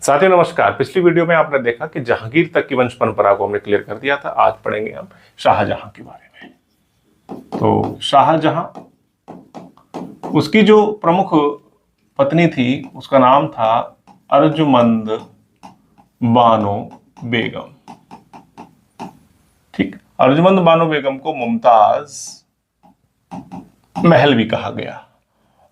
साथियों नमस्कार। पिछली वीडियो में आपने देखा कि जहांगीर तक की वंश परंपरा को हमने क्लियर कर दिया था। आज पढ़ेंगे हम शाहजहां के बारे में। तो शाहजहां, उसकी जो प्रमुख पत्नी थी उसका नाम था अर्जुमंद बानो बेगम। ठीक, अर्जुमंद बानो बेगम को मुमताज महल भी कहा गया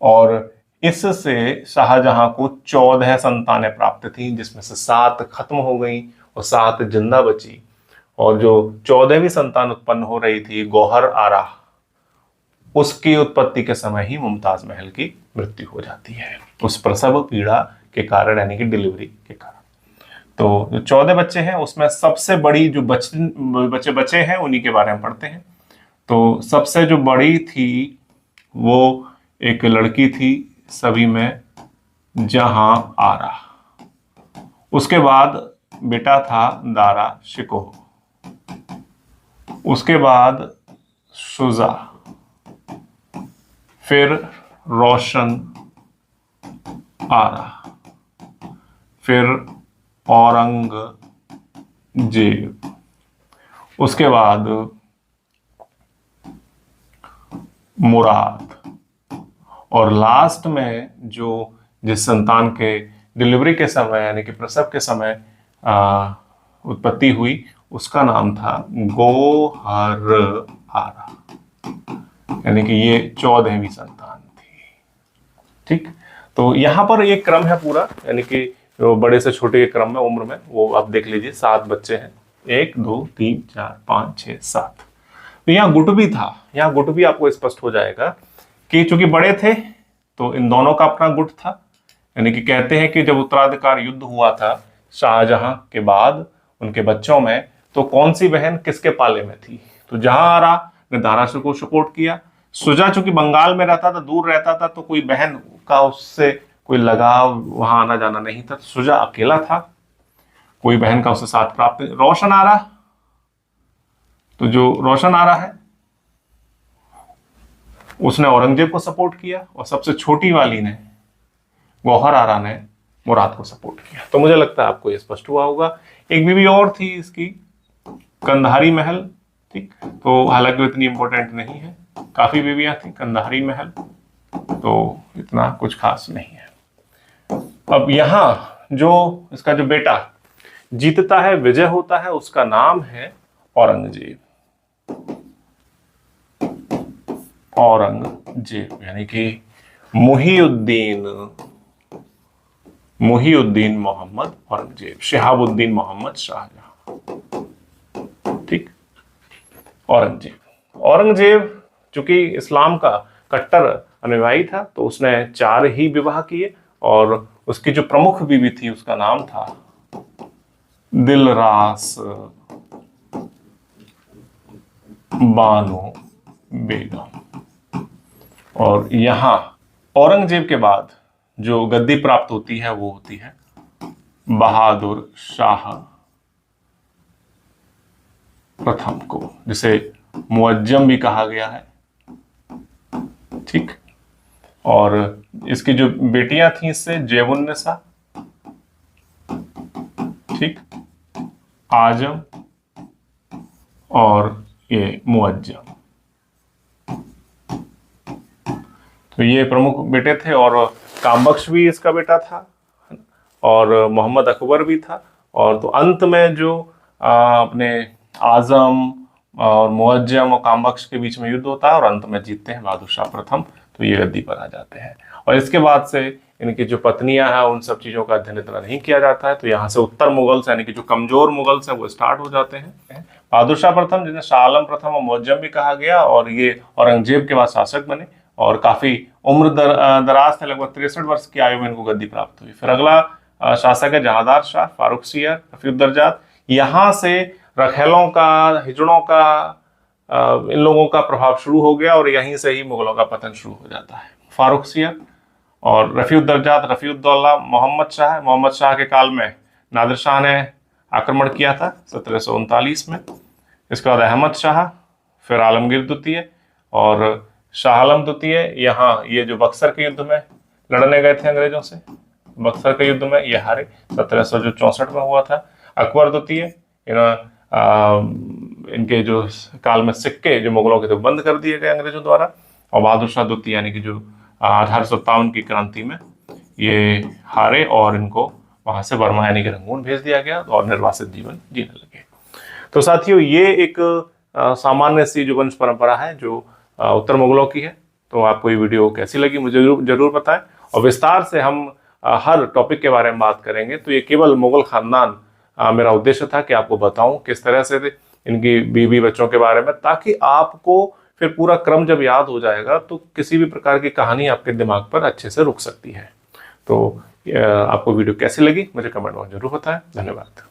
और इससे शाहजहां को 14 संतानें प्राप्त थीं, जिसमें से 7 खत्म हो गई और 7 जिंदा बची। और जो 14वीं संतान उत्पन्न हो रही थी गौहर आरा, उसकी उत्पत्ति के समय ही मुमताज महल की मृत्यु हो जाती है, उस प्रसव पीड़ा के कारण, यानी कि डिलीवरी के कारण। तो जो 14 बच्चे हैं उसमें सबसे बड़ी जो बच्चे बचे हैं उन्हीं के बारे में पढ़ते हैं। तो सबसे जो बड़ी थी वो एक लड़की थी, सभी में जहां आरा। उसके बाद बेटा था दारा शिकोह, उसके बाद शुजा, फिर रोशन आरा, फिर औरंगजेब, उसके बाद मुराद, और लास्ट में जो जिस संतान के डिलीवरी के समय यानी कि प्रसव के समय उत्पत्ति हुई उसका नाम था गोहर आरा, यानी कि ये 14वीं संतान थी। ठीक, तो यहां पर एक क्रम है पूरा, यानी कि जो बड़े से छोटे के क्रम में उम्र में, वो आप देख लीजिए। 7 बच्चे हैं, 1 2 3 4 5 6 7। तो यहाँ गुट भी था, यहाँ गुट भी आपको स्पष्ट हो जाएगा कि चूंकि बड़े थे तो इन दोनों का अपना गुट था। यानी कि कहते हैं कि जब उत्तराधिकार युद्ध हुआ था शाहजहां के बाद उनके बच्चों में, तो कौन सी बहन किसके पाले में थी, तो जहां आरा ने दारा को सपोर्ट किया। सुजा चूंकि बंगाल में रहता था, दूर रहता था, तो कोई बहन का उससे कोई लगाव, वहां आना जाना नहीं था, सुजा अकेला था, कोई बहन का उससे साथ प्राप्त। रोशन आरा, तो जो रोशन आरा है उसने औरंगजेब को सपोर्ट किया और सबसे छोटी वाली ने, गौहर आरा ने, मुराद को सपोर्ट किया। तो मुझे लगता है आपको ये स्पष्ट हुआ होगा। एक बीवी और थी इसकी, कंधारी महल। ठीक, तो हालांकि इतनी इंपॉर्टेंट नहीं है, काफी बीवियां थी, कंधारी महल तो इतना कुछ खास नहीं है। अब यहां जो इसका जो बेटा जीतता है, विजय होता है, उसका नाम है औरंगजेब। औरंगजेब यानी कि मुहीउद्दीन मोहम्मद औरंगजेब, शिहाबुद्दीन मोहम्मद शाहजहां। ठीक, औरंगजेब चूंकि इस्लाम का कट्टर अनुयायी था तो उसने 4 ही विवाह किए और उसकी जो प्रमुख बीवी थी उसका नाम था दिलरास बानो बेगम। और यहां औरंगजेब के बाद जो गद्दी प्राप्त होती है वो होती है बहादुर शाह प्रथम को, जिसे मुअज्जम भी कहा गया है। ठीक, और इसकी जो बेटियां थी इससे जेबुन्निसा, ठीक, आजम और ये मुअज्जम। तो ये प्रमुख बेटे थे और कामबख्श भी इसका बेटा था और मोहम्मद अकबर भी था। और तो अंत में जो अपने आजम और मुअज्जम और कामबख्श के बीच में युद्ध होता है और अंत में जीतते हैं बहादुर शाह प्रथम, तो ये गद्दी पर आ जाते हैं। और इसके बाद से इनकी जो पत्नियां हैं उन सब चीज़ों का अध्ययन इतना नहीं किया जाता है। तो यहाँ से उत्तर मुगल्स यानी कि जो कमजोर मुगल्स हैं वो स्टार्ट हो जाते हैं। बहादुर शाह प्रथम, जिन्हें शाह आलम प्रथम और मुअज्जम भी कहा गया, और ये औरंगजेब के बाद शासक बने और काफी उम्र दराज थे, लगभग 63 वर्ष की आयु में इनको गद्दी प्राप्त हुई। फिर अगला शासक है जहांदार शाह, फारुखसियर, रफीउद्दर्जात। यहाँ से रखेलों का, हिजड़ों का, इन लोगों का प्रभाव शुरू हो गया और यहीं से ही मुगलों का पतन शुरू हो जाता है। फारुखसियर और रफीउद्दर्जात, रफीउद्दौला, मोहम्मद शाह के काल में नादिर शाह ने आक्रमण किया था 1739 में। इसके बाद अहमद शाह, फिर आलमगीर द्वितीय और शाह आलम द्वितीय। यहाँ ये जो बक्सर के युद्ध में लड़ने गए थे अंग्रेजों से, बक्सर के युद्ध में ये हारे 1764 में हुआ था। अकबर द्वितीय इनके जो काल में सिक्के जो मुगलों के थे बंद कर दिए गए अंग्रेजों द्वारा। और बहादुर शाह द्वितीय यानी कि जो 1857 की क्रांति में ये हारे और इनको वहां से बर्मा यानी कि रंगून भेज दिया गया और निर्वासित जीवन जीने लगे। तो साथियों, ये एक सामान्य सी जो वंश परंपरा है जो उत्तर मुगलों की है। तो आपको ये वीडियो कैसी लगी मुझे जरूर बताएं, और विस्तार से हम हर टॉपिक के बारे में बात करेंगे। तो ये केवल मुगल खानदान मेरा उद्देश्य था कि आपको बताऊं किस तरह से इनकी बीवी बच्चों के बारे में, ताकि आपको फिर पूरा क्रम जब याद हो जाएगा तो किसी भी प्रकार की कहानी आपके दिमाग पर अच्छे से रुक सकती है। तो आपको वीडियो कैसी लगी मुझे कमेंट में जरूर बताएं। धन्यवाद।